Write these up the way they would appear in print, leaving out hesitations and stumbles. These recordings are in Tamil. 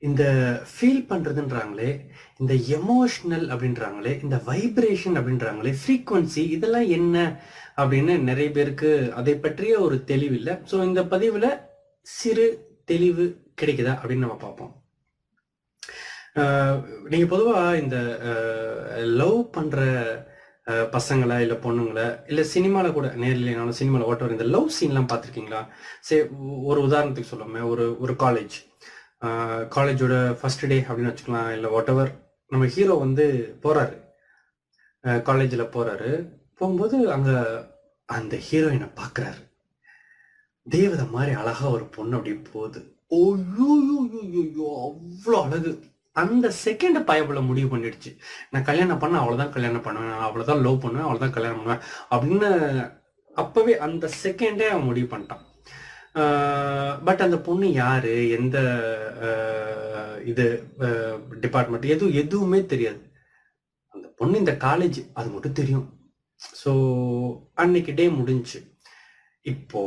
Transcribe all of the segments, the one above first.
இந்த ஃபீல் பண்றதுன்றாங்களே, இந்த எமோஷனல் அப்படின்றாங்களே, இந்த வைப்ரேஷன் அப்படின்றாங்களே, ஃப்ரீக்வன்சி இதெல்லாம் என்ன அப்படின்னு நிறைய பேருக்கு அதை பற்றிய ஒரு தெளிவு இல்ல. ஸோ இந்த பதிவுல சிறு தெளிவு கிடைக்குதா அப்படின்னு நம்ம பார்ப்போம். நீங்க பொதுவா இந்த லவ் பண்ற பசங்கள இல்ல பொண்ணுங்கள இல்ல சினிமால கூட நேர்லனாலும் சினிமால ஓட்டவர் இந்த லவ் சீன்லாம் பார்த்துருக்கீங்களா? சரி, ஒரு உதாரணத்துக்கு சொல்லாம ஒரு ஒரு காலேஜோட ஃபர்ஸ்ட் டே அப்படின்னு வச்சுக்கலாம். இல்லை வாட் எவர், நம்ம ஹீரோ வந்து போறாரு, காலேஜில் போறாரு. போகும்போது அங்க அந்த ஹீரோயினை பார்க்குறாரு. தேவதை மாதிரி அழகா ஒரு பொண்ணு அப்படி போகுது. ஓய்யோ, அவ்வளோ அழகு. அந்த செகண்ட் பயபுல முடிவு பண்ணிடுச்சு, நான் கல்யாணம் பண்ண அவ்வளோதான் கல்யாணம் பண்ணுவேன், நான் அவ்வளோதான் லவ் பண்ணுவேன், அவ்வளோதான் கல்யாணம் பண்ணுவேன் அப்படின்னு அப்பவே அந்த செகண்டே அவன் முடிவு பண்ணிட்டான். பட் அந்த பொண்ணு யாரு, எந்த இது டிபார்ட்மெண்ட், எதுவுமே தெரியாது. அந்த பொண்ணு இந்த காலேஜ், அது மட்டும் தெரியும். ஸோ அன்னைக்கு டே முடிஞ்சு. இப்போ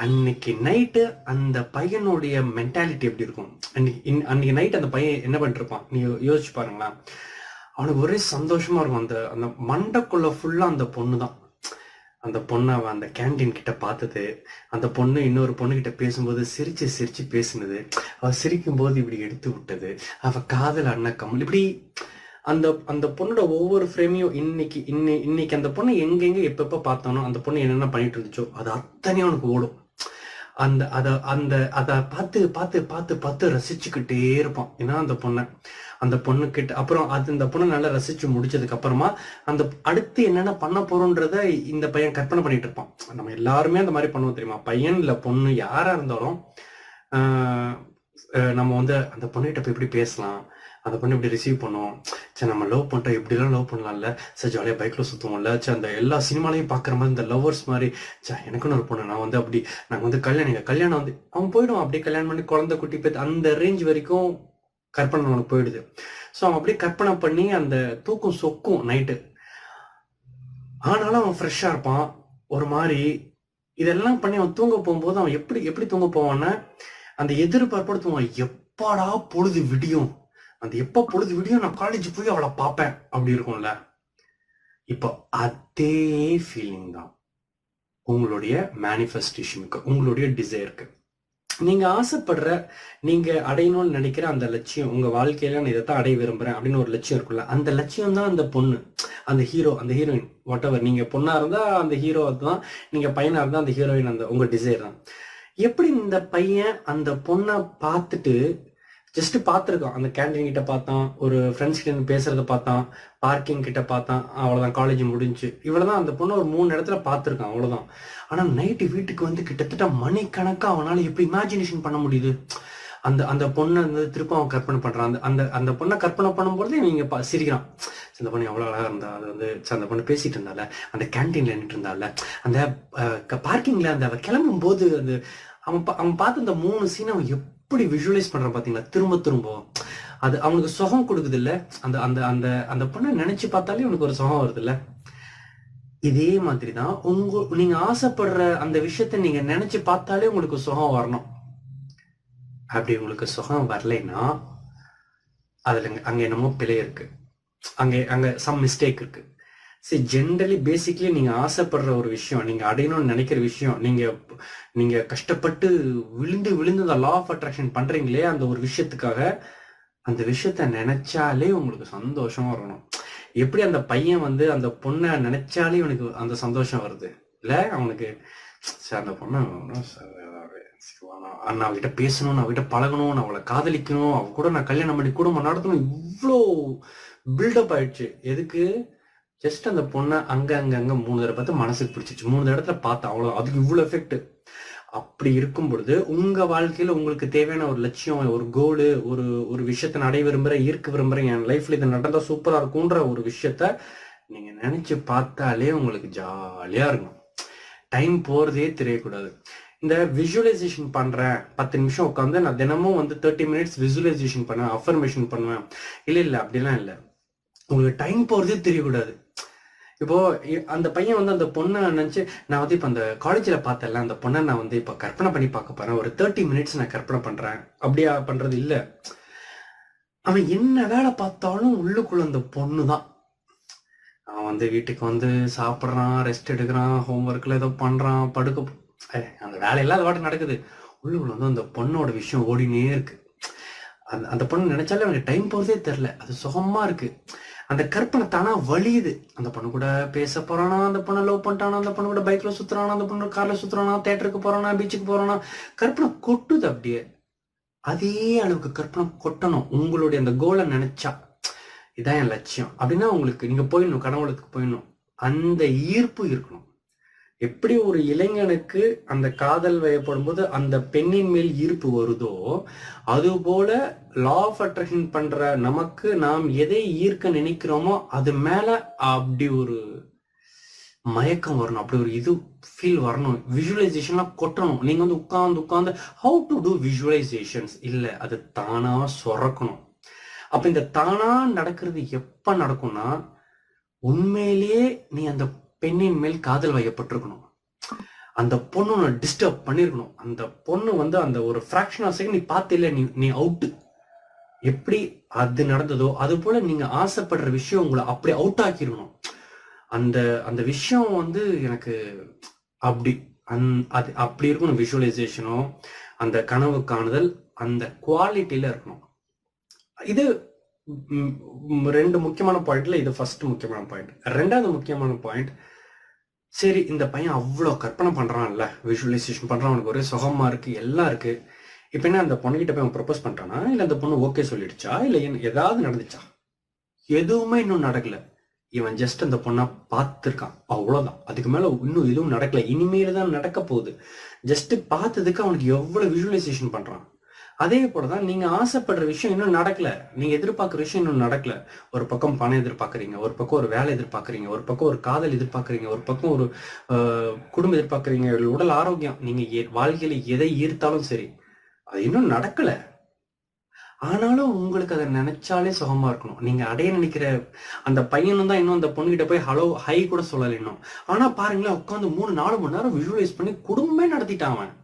அன்னைக்கு நைட்டு அந்த பையனுடைய மென்டாலிட்டி எப்படி இருக்கும்? அன்னைக்கு நைட் அந்த பையன் என்ன பண்ணிட்டு இருப்பான், நீ யோசிச்சு பாருங்களா. அவனுக்கு ஒரே சந்தோஷமா இருக்கும். அந்த அந்த மண்டைக்குள்ள ஃபுல்லா அந்த பொண்ணு தான். அந்த பொண்ணை அவன் அந்த கேன்டீன் கிட்ட பார்த்தது, அந்த பொண்ணு இன்னொரு பொண்ணு கிட்ட பேசும்போது சிரிச்சு சிரிச்சு பேசினது, அவ சிரிக்கும் போது இப்படி எடுத்து விட்டது, அவ காதல் அண்ணக்கம், இப்படி அந்த அந்த பொண்ணோட ஒவ்வொரு ஃப்ரேமையும் இன்னைக்கு அந்த பொண்ணு எங்கெங்க எப்பப்ப பார்த்தானோ, அந்த பொண்ணு என்னென்ன பண்ணிட்டு இருந்துச்சோ அது அத்தனையும் அவனுக்கு ஓடும். அதை பார்த்து பார்த்து பார்த்து பார்த்து ரசிச்சுக்கிட்டே இருப்பான். ஏன்னா அந்த பொண்ணு கிட்ட அப்புறம் அந்த பொண்ணை நல்லா ரசிச்சு முடிச்சதுக்கு அப்புறமா அந்த அடுத்து என்னென்ன பண்ண போறோன்றத இந்த பையன் கற்பனை பண்ணிட்டு இருப்பான். நம்ம எல்லாருமே அந்த மாதிரி பண்ணுவோம் தெரியுமா? பையன் இல்ல பொண்ணு யாரா இருந்தாலும் நம்ம வந்து அந்த பொண்ணுகிட்ட போய் இப்படி பேசலாம், அந்த பொண்ணு இப்படி ரிசீவ் பண்ணுவோம். சரி, நம்ம லவ் பண்ணிட்டோம், இப்படிலாம் லவ் பண்ணலாம்ல, சரி ஜாலியாக பைக்ல சுற்றுவோம்ல, சரி அந்த எல்லா சினிமாலையும் பார்க்குற மாதிரி இந்த லவ்வர்ஸ் மாதிரி, சரி எனக்குன்னு ஒரு பொண்ணு, நான் வந்து அப்படி நாங்கள் வந்து கல்யாணம் வந்து அவன் போயிடுவான். அப்படியே கல்யாணம் பண்ணி குழந்தை குட்டி பேத்து அந்த ரேஞ்ச் வரைக்கும் கற்பனை அவனுக்கு போயிடுது. ஸோ அவன் அப்படியே கற்பனை பண்ணி அந்த தூக்கம் சொக்கும் நைட்டு. ஆனாலும் அவன் ஃப்ரெஷ்ஷாக இருப்பான் ஒரு மாதிரி. இதெல்லாம் பண்ணி அவன் தூங்க போகும்போது அவன் எப்படி தூங்க போவான்னா, அந்த எதிர்பார்ப்போடு தூங்குவான். எப்பாடா பொழுது விடியும், அந்த எப்ப பொழுது விடியும் நான் காலேஜ் போய் அவளை பார்ப்பேன் அப்படி இருக்கும்ல. இப்போ அதே ஃபீலிங் தான் உங்களுடைய மேனிஃபெஸ்டேஷனுக்கு, உங்களுடைய டிசைருக்கு. நீங்க ஆசைப்படுற, நீங்க அடையணும்னு நினைக்கிற அந்த லட்சியம், உங்க வாழ்க்கையில நான் இதைத்தான் அடைய விரும்புறேன் அப்படின்னு ஒரு லட்சியம் இருக்குல்ல, அந்த லட்சியம் தான் அந்த பொண்ணு, அந்த ஹீரோ, அந்த ஹீரோயின், வாட் எவர். நீங்க பொண்ணா இருந்தா அந்த ஹீரோ தான், நீங்க பையனா இருந்தா அந்த ஹீரோயின், அந்த உங்க டிசைர் தான். எப்படி இந்த பையன் அந்த பொண்ணை பார்த்துட்டு ஜஸ்ட் பார்த்துருக்கான், அந்த கேண்டீன் கிட்ட பார்த்தான், ஒரு ஃப்ரெண்ட்ஸ் கிட்ட பேசுறத பார்த்தான், பார்க்கிங் கிட்ட பார்த்தான், அவ்வளோதான் காலேஜ் முடிஞ்சு. இவ்வளோதான். அந்த பொண்ணை ஒரு 3 இடத்துல பார்த்துருக்கான், அவ்வளோதான். ஆனால் நைட்டு வீட்டுக்கு வந்து கிட்டத்தட்ட மணிக்கணக்காக அவனால் எப்படி இமேஜினேஷன் பண்ண முடியுது? அந்த பொண்ணை வந்து திரும்ப அவன் கற்பனை பண்ணுறான். அந்த பொண்ணை கற்பனை பண்ணும்போது நீங்க சிரிக்கிறான். அந்த பொண்ணு எவ்வளோ அழகாக இருந்தா, அது வந்து அந்த பொண்ணு பேசிட்டு இருந்தால, அந்த கேன்டீன்ல நின்றுட்டு இருந்தால, அந்த பார்க்கிங்ல அந்த கிளம்பும் போது அந்த அவன் பார்த்து அந்த 3 சீனை அவன் எப்படி விஷுவலைஸ் பண்றான் பாத்தீங்களா? திரும்ப அது அவனுக்கு சுகம் கொடுக்குது இல்ல? அந்த அந்த அந்த அந்த பொண்ணை நினைச்சு பார்த்தாலே உனக்கு ஒரு சுகம் வருது இல்ல? இதே மாதிரிதான் நீங்க ஆசைப்படுற அந்த விஷயத்த நீங்க நினைச்சு பார்த்தாலே உங்களுக்கு சுகம் வரணும். அப்படி உங்களுக்கு சுகம் வரலைன்னா அதுல அங்க என்னமோ பிழை இருக்கு, அங்க சம் மிஸ்டேக் இருக்கு. சரி, ஜென்ரலி பேசிக்லி நீங்க ஆசைப்படுற ஒரு விஷயம், நீங்க அடையணும்னு நினைக்கிற விஷயம், நீங்க கஷ்டப்பட்டு விழுந்து அந்த லா ஆஃப் அட்ராக்ஷன் பண்றீங்களே அந்த ஒரு விஷயத்துக்காக, அந்த விஷயத்த நினைச்சாலே உங்களுக்கு சந்தோஷம் வரணும். எப்படி அந்த பையன் வந்து அந்த பொண்ணை நினைச்சாலே அவனுக்கு அந்த சந்தோஷம் வருது இல்ல? அவனுக்கு சார் அந்த பொண்ணை நான் அவகிட்ட பேசணும், நான் அவகிட்ட பழகணும், நான் அவளை காதலிக்கணும், அவ கூட நான் கல்யாணம் பண்ணி குடும்பம் நடத்தணும், இவ்வளோ பில்டப் ஆயிடுச்சு. எதுக்கு? ஜஸ்ட் அந்த பொண்ணை அங்க 3 தடவை பார்த்து மனசுக்கு பிடிச்சிச்சு, 3 இடத்துல பார்த்தா, அவ்வளோ. அதுக்கு இவ்வளோ எஃபெக்ட். அப்படி இருக்கும் பொழுது உங்க வாழ்க்கையில உங்களுக்கு தேவையான ஒரு லட்சியம், ஒரு கோலு, ஒரு விஷயத்த அடைய விரும்புறேன், ஈர்க்க விரும்புறேன், என் லைஃப்ல இது நடந்தா சூப்பரா இருக்கும்ன்ற ஒரு விஷயத்த நீங்க நினைச்சு பார்த்தாலே உங்களுக்கு ஜாலியா இருக்கும். டைம் போறதே தெரியக்கூடாது. இந்த விஜுவலைசேஷன் பண்றேன், 10 நிமிஷம் உட்காந்து நான் தினமும் வந்து 30 மினிட்ஸ் விஜுவலைசேஷன் பண்ணுவேன், அஃபர்மேஷன் பண்ணுவேன், இல்ல அப்படிலாம் இல்லை. உங்களுக்கு டைம் போறதே தெரியக்கூடாது. இப்போ அந்த பையன் வந்து அந்த பொண்ணை நினைச்சு, நான் வந்து இப்ப அந்த காலேஜ்ல பார்த்தேன்ல அந்த பொண்ணை நான் வந்து இப்ப கற்பனை பண்ணி பார்க்க போறேன், ஒரு 30 மினிட்ஸ் நான் கற்பனை பண்றேன், அப்படியா பண்றது இல்ல. அவன் என்ன வேலை பார்த்தாலும் உள்ளுக்குள்ள அந்த பொண்ணுதான். அவன் வந்து வீட்டுக்கு வந்து சாப்பிட்றான், ரெஸ்ட் எடுக்கிறான், ஹோம்ஒர்க்ல ஏதோ பண்றான், அந்த வேலையெல்லாம் அது பாட்டு நடக்குது. உள்ளுக்குள்ள வந்து அந்த பொண்ணோட விஷயம் ஓடினே இருக்கு. அந்த பொண்ணு நினைச்சாலே அவனுக்கு டைம் போறதே தெரியல. அது சுகமா இருக்கு. அந்த கற்பனை தானா வலியுது. அந்த பொண்ணு கூட பேச போறானா, அந்த பொண்ணை லவ் பண்ணிட்டானா, அந்த பொண்ணு கூட பைக்ல சுத்துறானா, அந்த பொண்ணு கார்ல சுத்துறானா, தேட்டருக்கு போறானா, பீச்சுக்கு போறானா, கற்பனை கொட்டுது அப்படியே. அதே அளவுக்கு கற்பனை கொட்டணும் உங்களுடைய அந்த கோலை நினைச்சா. இதான் என் லட்சியம் அப்படின்னா உங்களுக்கு நீங்க போயிடணும், கனவுலத்துக்கு போயிடணும். அந்த ஈர்ப்பு இருக்கணும். எப்படி ஒரு இளைஞனுக்கு அந்த காதல் வயப்படும் போது அந்த பெண்ணின் மேல் ஈர்ப்பு வருதோ, அது போல லா ஆஃப் அட்ராக்ஷன் பண்ற நமக்கு நாம் எதை ஈர்க்க நினைக்கிறோமோ அது மேல அப்படி ஒரு மயக்கம் வரணும், அப்படி ஒரு இது ஃபீல் வரணும். விஷுவலைசேஷன்லாம் கொட்டணும். நீங்க வந்து உட்கார்ந்து ஹவு டு டூ விஷுவலைசேஷன்ஸ் இல்ல, அது தானா சுரக்கணும். அப்ப இந்த தானா நடக்கிறது எப்ப நடக்கும்னா, உண்மையிலேயே நீ அந்த பெண்ணின் மேல் காதல் வயப்பட்டிருக்கணும். அந்த பொண்ணு உன்னை டிஸ்டர்ப் பண்ணிருக்கணும். அந்த பொண்ணு வந்து அந்த ஒரு ஃபிராக்ஷன் ஆஃப் செகண்ட் நீ பார்த்தில்ல, நீ அவுட்டு. எப்படி அது நடந்ததோ அது போல நீங்க ஆசைப்படுற விஷயம் உங்களை அப்படி அவுட் ஆக்கிருக்கணும். அந்த அந்த விஷயம் வந்து எனக்கு அப்படி அது அப்படி இருக்கணும். விஷுவலைசேஷனும் அந்த கனவு காணுதல் அந்த குவாலிட்டியில இருக்கணும். இது ரெண்டு முக்கியமான பாயிண்ட்ல இது ஃபர்ஸ்ட் முக்கியமான பாயிண்ட். ரெண்டாவது முக்கியமான பாயிண்ட், சரி இந்த பையன் அவ்வளோ கற்பனை பண்றான்ல, விஷுவலைசேஷன் பண்றான், அவனுக்கு ஒரே சுகமா இருக்கு, எல்லாம் இருக்கு. இப்ப என்ன அந்த பொண்ணுகிட்ட போய் அவன் ப்ரப்போஸ் பண்றானா, இல்ல அந்த பொண்ணு ஓகே சொல்லிடுச்சா, இல்ல ஏதாவது நடந்துச்சா? எதுவுமே இன்னும் நடக்கல. இவன் ஜஸ்ட் அந்த பொண்ணை பார்த்துருக்கான், அவ்வளவுதான். அதுக்கு மேல இன்னும் எதுவும் நடக்கல. இனிமேல தான் நடக்க போகுது. ஜஸ்ட் பார்த்ததுக்கு அவனுக்கு எவ்வளவு விஷுவலைசேஷன் பண்றான். அதே போலதான் நீங்க ஆசைப்படுற விஷயம் இன்னும் நடக்கல, நீங்க எதிர்பார்க்குற விஷயம் இன்னும் நடக்கல. ஒரு பக்கம் பணம் எதிர்பார்க்குறீங்க, ஒரு பக்கம் ஒரு வேலை எதிர்பார்க்குறீங்க, ஒரு பக்கம் ஒரு காதல் எதிர்பார்க்குறீங்க, ஒரு பக்கம் ஒரு குடும்பம் எதிர்பார்க்குறீங்க, உடல் ஆரோக்கியம், நீங்க வாழ்க்கையில எதை ஈர்த்தாலும் சரி, அது இன்னும் நடக்கல. ஆனாலும் உங்களுக்கு அதை நினைச்சாலே சுகமா இருக்கணும். நீங்க அடைய நினைக்கிற அந்த பையனும் தான் இன்னும் அந்த பொண்ணுகிட்ட போய் ஹலோ ஹை கூட சொல்லல இன்னும். ஆனா பாருங்களேன், உட்காந்து 3-4 மணி நேரம் விஷுவலைஸ் பண்ணி குடும்பமே நடத்திட்டான் அவன்.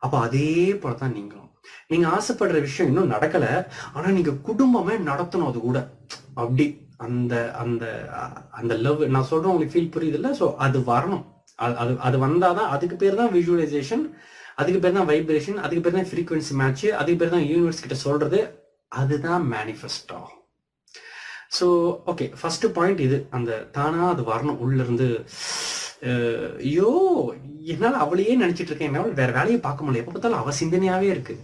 அப்ப அதே போலதான் நீங்களும். நீங்க ஆசைப்படுற விஷயம் இன்னும் நடக்கல, ஆனா நீங்க குடும்பமே நடத்தணும் அது கூட. அப்படி அந்த அந்த அந்த லவ் நான் சொல்றேன், உங்களுக்கு ஃபீல் புரியுது இல்ல? ஸோ அது வரணும். அது அது வந்தாதான், அதுக்கு பேர் தான் விஷுவலைசேஷன், அதுக்கு பேர் தான் வைப்ரேஷன், அதுக்கு பேர் தான் ஃப்ரீக்வன்சி மேட்ச், அதுக்கு பேர் தான் யூனிவர்ஸ் கிட்ட சொல்றது. அதுதான் மேனிஃபெஸ்ட் ஆகும். ஸோ ஓகே, ஃபர்ஸ்ட் பாயிண்ட் இது. அந்த தானா அது வரணும் உள்ள இருந்து. ஐயோ என்னால அவளையே நினைச்சிட்டு இருக்கேன், என்னால வேற வேலையை பார்க்க முடியல, எப்ப பார்த்தாலும் அவ சிந்தனையாவே இருக்கு.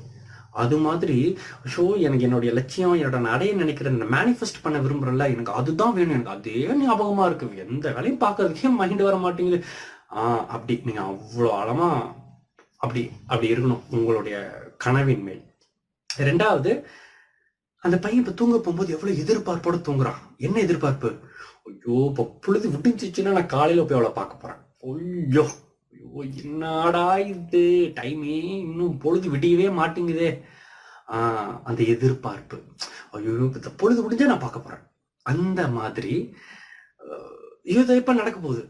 அது மாதிரி ஷோ எனக்கு என்னுடைய லட்சியம், என்னோட நான் அடைய நினைக்கிறேன், மேனிஃபெஸ்ட் பண்ண விரும்புறேன்ல, எனக்கு அதுதான் வேணும், எனக்கு அதே ஞாபகமா இருக்கு, எந்த வேலையும் பார்க்கறதுக்கே மைண்ட் வர மாட்டேங்குது. அப்படி நீங்க அவ்வளோ ஆழமா அப்படி அப்படி இருக்கணும் உங்களுடைய கனவின் மேல். ரெண்டாவது, அந்த பையன் இப்ப தூங்க போகும்போது எவ்வளவு எதிர்பார்ப்போட தூங்குறான். என்ன எதிர்பார்ப்பு? ஐயோ இப்ப பொழுது விட்டுச்சுன்னா நான் காலையில போய் அவளை பார்க்க போறேன். ஐயோ ஐயோ என்னடா இது, டைமே இன்னும் பொழுது விடியவே மாட்டேங்குதே. அந்த எதிர்பார்ப்பு, ஐயோ இந்த பொழுது விடிஞ்சா நான் பார்க்க போறேன். அந்த மாதிரி இது எப்ப நடக்க போகுது,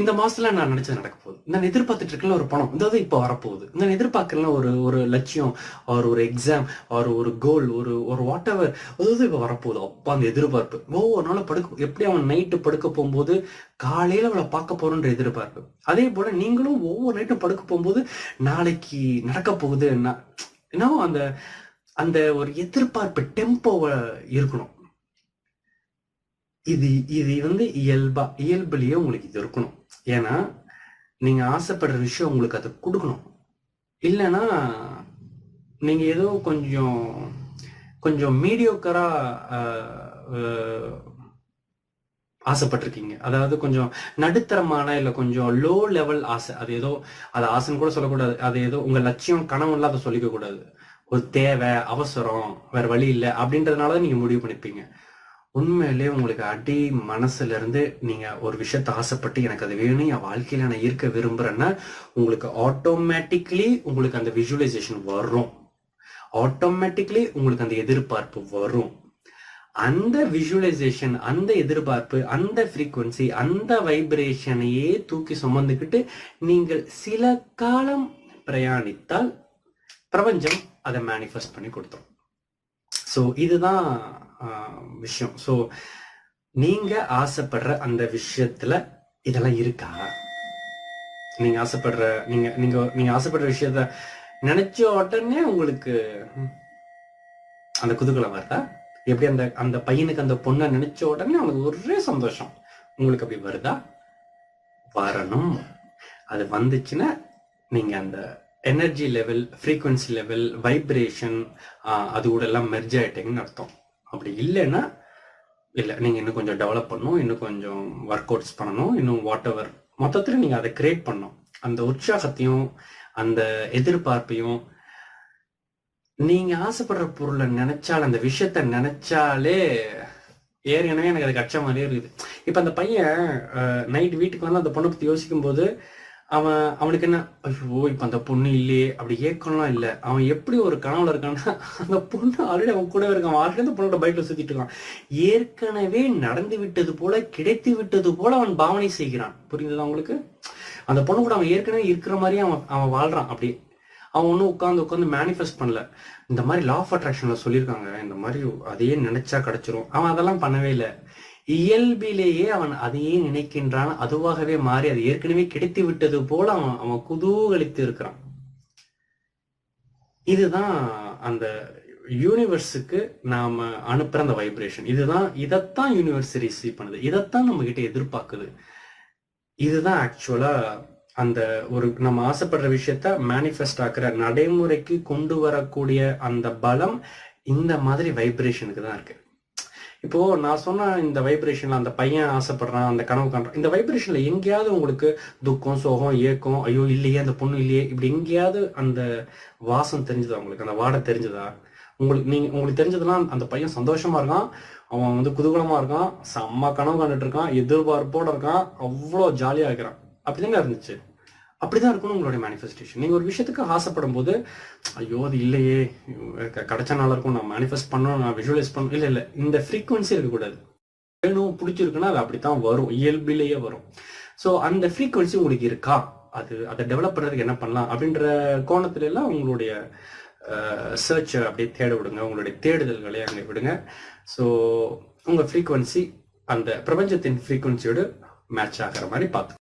இந்த மாசத்துல நான் நினைச்சது நடக்க போகுது. நான் எதிர்பார்த்துட்டு இருக்கல ஒரு பணம், இந்த இப்ப வரப்போகுது. நான் எதிர்பார்க்கல ஒரு லட்சியம், ஒரு எக்ஸாம், ஒரு கோல், ஒரு வாட் எவர், அதாவது இப்ப வரப்போகுது. அப்ப அந்த எதிர்பார்ப்பு ஒவ்வொரு நாளும் எப்படி அவன் நைட்டு படுக்க போகும்போது காலையில அவளை பார்க்க போறோன்ற எதிர்பார்ப்பு, அதே போல நீங்களும் ஒவ்வொரு நைட்டும் படுக்க போகும்போது நாளைக்கு நடக்க போகுது என்ன, அந்த அந்த ஒரு எதிர்பார்ப்பு டெம்போவை இருக்கணும். இது இது வந்து இயல்புலயே உங்களுக்கு இது இருக்கணும். ஏன்னா நீங்க ஆசைப்படுற விஷயம் உங்களுக்கு அதை கொடுக்கணும். இல்லைன்னா நீங்க ஏதோ கொஞ்சம் கொஞ்சம் மீடியோக்கரா ஆசைப்பட்டிருக்கீங்க. அதாவது கொஞ்சம் நடுத்தரமான இல்ல கொஞ்சம் லோ லெவல் ஆசை. அது ஏதோ அது ஆசைன்னு கூட சொல்லக்கூடாது. அது ஏதோ உங்க லட்சியம் கனவுலாம் அதை சொல்லிக்க கூடாது. ஒரு தேவை, அவசரம், வேற வழி இல்லை அப்படின்றதுனாலதான் நீங்க முடிவு பண்ணிருப்பீங்க. உண்மையிலே உங்களுக்கு அடி மனசுல இருந்து நீங்க ஒரு விஷயத்த ஆசைப்பட்டு எனக்கு அது வேணும், என் வாழ்க்கையில நான் இருக்க விரும்புறேன்னா உங்களுக்கு ஆட்டோமேட்டிக்லி உங்களுக்கு அந்த விஷுவலைசேஷன் வரும். ஆட்டோமேட்டிக்லி உங்களுக்கு அந்த எதிர்பார்ப்பு வரும். அந்த விஷுவலைசேஷன், அந்த எதிர்பார்ப்பு, அந்த ஃப்ரீக்வன்சி, அந்த வைப்ரேஷனையே தூக்கி சுமந்துக்கிட்டு நீங்கள் சில காலம் பிரயாணித்தால் பிரபஞ்சம் அதை மேனிஃபெஸ்ட் பண்ணி கொடுத்தோம். ஸோ இதுதான் விஷயம். ஸோ நீங்க ஆசைப்படுற அந்த விஷயத்துல இதெல்லாம் இருக்கா? நீங்க ஆசைப்படுற நீங்க ஆசைப்படுற விஷயத்த நினைச்ச உடனே உங்களுக்கு அந்த குதூகலம் வருதா? எப்படி அந்த அந்த பையனுக்கு அந்த பொண்ணை நினைச்ச உடனே அவனுக்கு ஒரே சந்தோஷம், உங்களுக்கு அப்படி வருதா? வரணும். அது வந்துச்சுன்னா நீங்க அந்த energy level, frequency level, vibration அது கூட எல்லாம் மெர்ஜ் ஆயிட்டீங்கன்னு அர்த்தம். அப்படி இல்லைன்னா இல்லை, நீங்க இன்னும் கொஞ்சம் டெவலப் பண்ணணும், இன்னும் கொஞ்சம் ஒர்க் அவுட்ஸ் பண்ணணும், இன்னும் வாட் எவர் மொத்தத்தில் நீங்க அதை கிரியேட் பண்ணணும். அந்த உற்சாகத்தையும் அந்த எதிர்பார்ப்பையும் நீங்க ஆசைப்படுற பொருளை நினைச்சால், அந்த விஷயத்த நினைச்சாலே ஏற்கனவே எனக்கு அது கட்ச மாதிரியே இருக்குது. இப்ப அந்த பையன் நைட் வீட்டுக்கு வந்து அந்த பொண்ணை பத்தி யோசிக்கும் போது அவனுக்கு என்ன, ஐயோ இப்ப அந்த பொண்ணு இல்லையே அப்படி ஏக்கம்லாம் இல்லை. அவன் எப்படி ஒரு கனவுல இருக்கான்னா, அந்த பொண்ணு ஆல்ரெடி அவன் கூட இருக்கான், அவன் ஆல்ரெடி அந்த பொண்ணோட பைக்ல சுத்திட்டு இருக்கான். ஏற்கனவே நடந்து விட்டது போல, கிடைத்து விட்டது போல அவன் பாவனை செய்கிறான். புரியுதுதா உங்களுக்கு? அந்த பொண்ணு கூட அவன் ஏற்கனவே இருக்கிற மாதிரியே அவன் வாழ்றான். அப்படி அவன் ஒன்றும் உட்காந்து மேனிஃபெஸ்ட் பண்ணல. இந்த மாதிரி லா ஆஃப் அட்ராக்ஷன்ல சொல்லியிருக்காங்க, இந்த மாதிரி அதையே நினைச்சா கிடைச்சிரும். அவன் அதெல்லாம் பண்ணவே இல்லை. இயல்பிலேயே அவன் அதையே நினைக்கின்றான். அதுவாகவே மாறி அது ஏற்கனவே கிடைத்து விட்டது போல அவன் குதூகலித்து இருக்கிறான். இதுதான் அந்த யூனிவர்ஸுக்கு நாம அனுப்புற அந்த வைப்ரேஷன். இதைத்தான் யூனிவர்ஸ் ரிசீவ் பண்ணுது, இதைத்தான் நம்ம கிட்ட எதிர்பார்க்குது. இதுதான் ஆக்சுவலா அந்த ஒரு நம்ம ஆசைப்படுற விஷயத்த மேனிஃபெஸ்ட் ஆக்குற, நடைமுறைக்கு கொண்டு வரக்கூடிய அந்த பலம் இந்த மாதிரி வைப்ரேஷனுக்கு தான் இருக்கு. இப்போ நான் சொன்ன இந்த வைப்ரேஷன்ல அந்த பையன் ஆசைப்படுறான், அந்த கனவு காண்றான், இந்த வைப்ரேஷன்ல எங்கேயாவது உங்களுக்கு துக்கம், சோகம், ஏக்கம், ஐயோ இல்லையே அந்த பொண்ணு இல்லையே, இப்படி எங்கேயாவது அந்த வாசம் தெரிஞ்சதா? உங்களுக்கு அந்த வாடை தெரிஞ்சதா? உங்களுக்கு தெரிஞ்சதுலாம் அந்த பையன் சந்தோஷமா இருக்கான், அவன் வந்து குதூகலமா இருக்கான், செம்ம கனவு கண்டுட்டு இருக்கான், எதிர்பார்ப்போட இருக்கான், அவ்வளோ ஜாலியா இருக்கிறான். அப்படிதானே இருந்துச்சு? அப்படிதான் இருக்கணும் உங்களுடைய மேனிஃபெஸ்டேஷன். நீங்க ஒரு விஷயத்துக்கு ஆசைப்படும் போது, ஐயோ அது இல்லையே, கிடைச்ச நாளா இருக்கும், நான் மேனிஃபெஸ்ட் பண்ணணும், நான் விஷுவலைஸ் பண்ணணும், இல்லை இந்த ஃப்ரீக்வன்சி இருக்கக்கூடாது. வேணும் பிடிச்சிருக்குன்னா அது அப்படித்தான் வரும், இயல்பிலேயே வரும். ஸோ அந்த ஃப்ரீக்வன்சி உங்களுக்கு இருக்கா? அதை டெவலப் பண்ணுறதுக்கு என்ன பண்ணலாம் அப்படின்ற கோணத்துல எல்லாம் உங்களுடைய சர்ச்சை அப்படியே தேட விடுங்க, உங்களுடைய தேடுதல்களை அங்கே விடுங்க. ஸோ உங்க ஃப்ரீக்வன்சி அந்த பிரபஞ்சத்தின் ஃப்ரீக்வன்சியோடு மேட்ச் ஆகிற மாதிரி பார்த்து